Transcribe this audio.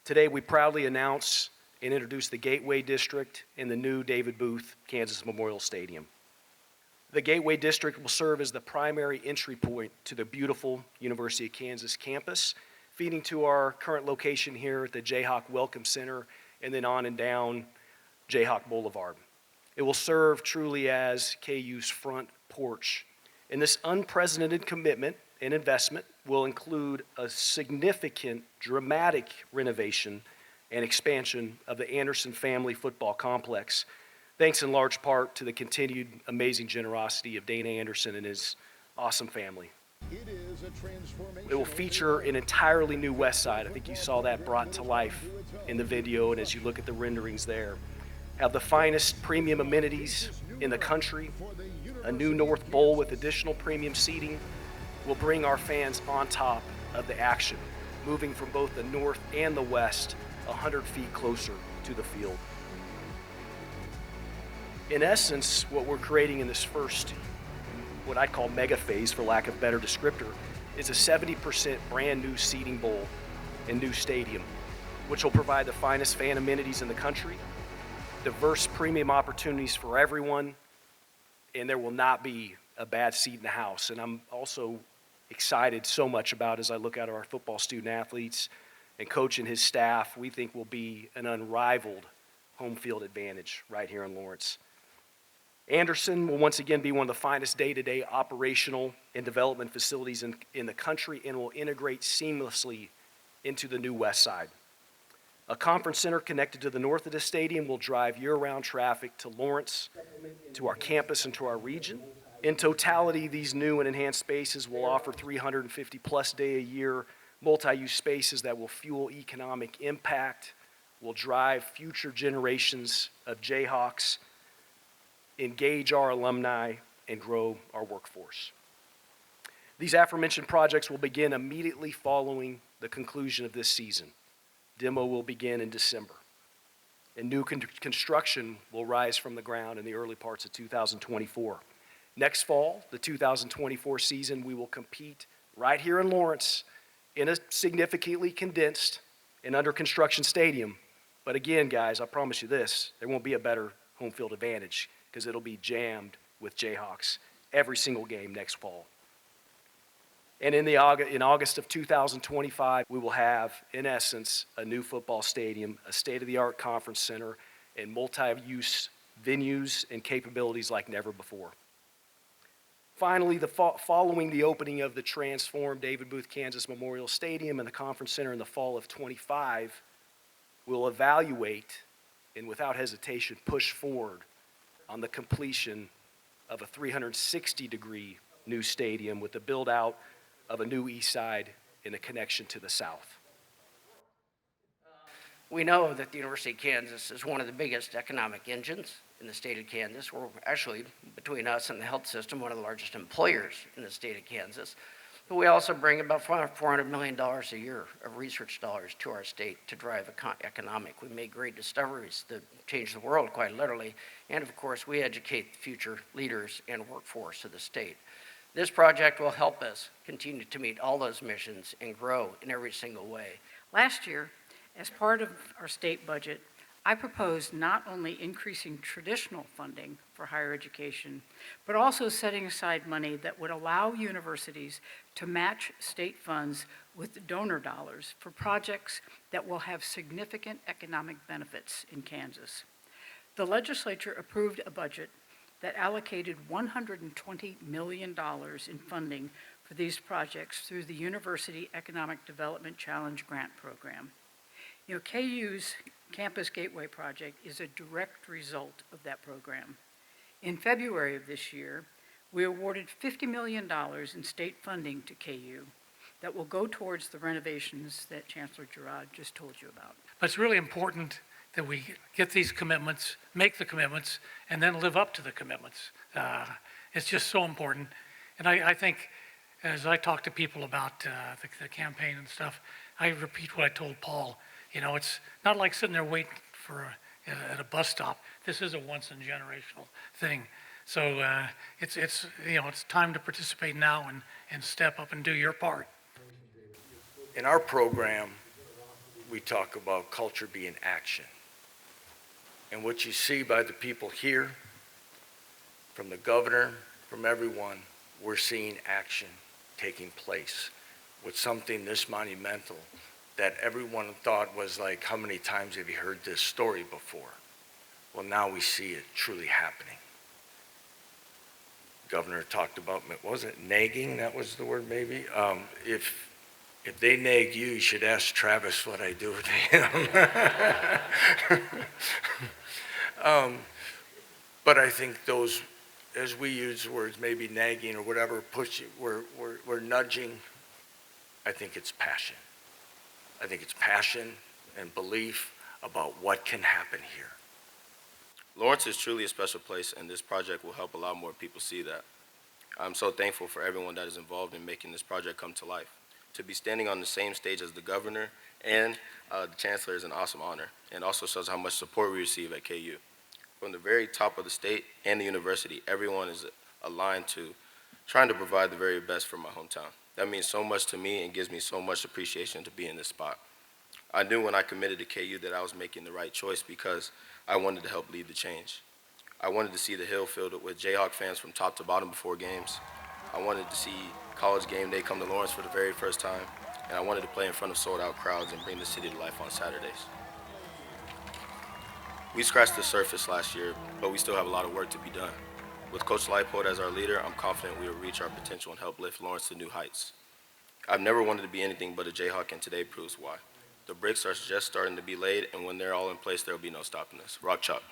Today, we proudly announce and introduce the Gateway District in the new David Booth Kansas Memorial Stadium. The Gateway District will serve as the primary entry point to the beautiful University of Kansas campus, feeding to our current location here at the Jayhawk Welcome Center and then on and down Jayhawk Boulevard. It will serve truly as KU's front porch. And this unprecedented commitment and investment will include a significant, dramatic renovation and expansion of the Anderson Family Football Complex, thanks in large part to the continued amazing generosity of Dana Anderson and his awesome family. It will feature an entirely new west side. I think you saw that brought to life in the video and as you look at the renderings there. Have the finest premium amenities in the country, a new north bowl with additional premium seating will bring our fans on top of the action, moving from both the north and the west 100 feet closer to the field. In essence, what we're creating in this first, what I call mega phase for lack of better descriptor, is a 70% brand new seating bowl and new stadium, which will provide the finest fan amenities in the country, diverse premium opportunities for everyone, and there will not be a bad seat in the house. And I'm also excited so much about, as I look at our football student athletes and coach and his staff, we think will be an unrivaled home field advantage right here in Lawrence. Anderson will once again be one of the finest day-to-day operational and development facilities in the country and will integrate seamlessly into the new west side. A conference center connected to the north of the stadium will drive year-round traffic to Lawrence, to our campus, and to our region. In totality, these new and enhanced spaces will offer 350-plus day a year multi-use spaces that will fuel economic impact, will drive future generations of Jayhawks, engage our alumni, and grow our workforce. These aforementioned projects will begin immediately following the conclusion of this season. Demo will begin in December, and new construction will rise from the ground in the early parts of 2024. Next fall, the 2024 season, we will compete right here in Lawrence in a significantly condensed and under construction stadium. But again, guys, I promise you this, there won't be a better home field advantage because it'll be jammed with Jayhawks every single game next fall. And in August of 2025, we will have, in essence, a new football stadium, a state-of-the-art conference center, and multi-use venues and capabilities like never before. Finally, following the opening of the transformed David Booth Kansas Memorial Stadium and the Conference Center in the fall of 25, we'll evaluate and without hesitation push forward on the completion of a 360-degree new stadium with the build-out of a new east side and a connection to the south. We know that the University of Kansas is one of the biggest economic engines in the state of Kansas. We're actually, between us and the health system, one of the largest employers in the state of Kansas. But we also bring about $400 million a year of research dollars to our state to drive economic. We make great discoveries that change the world, quite literally. And of course, we educate the future leaders and workforce of the state. This project will help us continue to meet all those missions and grow in every single way. Last year, as part of our state budget, I proposed not only increasing traditional funding for higher education, but also setting aside money that would allow universities to match state funds with donor dollars for projects that will have significant economic benefits in Kansas. The legislature approved a budget that allocated $120 million in funding for these projects through the University Economic Development Challenge Grant Program. You know, KU's Campus Gateway project is a direct result of that program. In February of this year, we awarded $50 million in state funding to KU that will go towards the renovations that Chancellor Girard just told you about. But it's really important that we get these commitments, make the commitments, and then live up to the commitments. It's just so important. And I think as I talk to people about the campaign and stuff, I repeat what I told Paul. You know, it's not like sitting there waiting for at a bus stop. This is a once-in-generational thing. So it's time to participate now and step up and do your part. In our program, we talk about culture being action. And what you see by the people here, from the governor, from everyone, we're seeing action taking place with something this monumental that everyone thought was like, how many times have you heard this story before? Well, now we see it truly happening. Governor talked about, what was it, nagging? That was the word maybe? If they nag you, you should ask Travis what I do to him. But I think those, as we use words, maybe nagging or whatever, pushing, we're nudging. I think it's passion. I think it's passion and belief about what can happen here. Lawrence is truly a special place, and this project will help a lot more people see that. I'm so thankful for everyone that is involved in making this project come to life. To be standing on the same stage as the governor and the chancellor is an awesome honor, and also shows how much support we receive at KU. From the very top of the state and the university, everyone is aligned to trying to provide the very best for my hometown. That means so much to me and gives me so much appreciation to be in this spot. I knew when I committed to KU that I was making the right choice because I wanted to help lead the change. I wanted to see the Hill filled with Jayhawk fans from top to bottom before games. I wanted to see college game day come to Lawrence for the very first time, and I wanted to play in front of sold-out crowds and bring the city to life on Saturdays. We scratched the surface last year, but we still have a lot of work to be done. With Coach Leipold as our leader, I'm confident we will reach our potential and help lift Lawrence to new heights. I've never wanted to be anything but a Jayhawk, and today proves why. The bricks are just starting to be laid, and when they're all in place, there will be no stopping us. Rock chalk.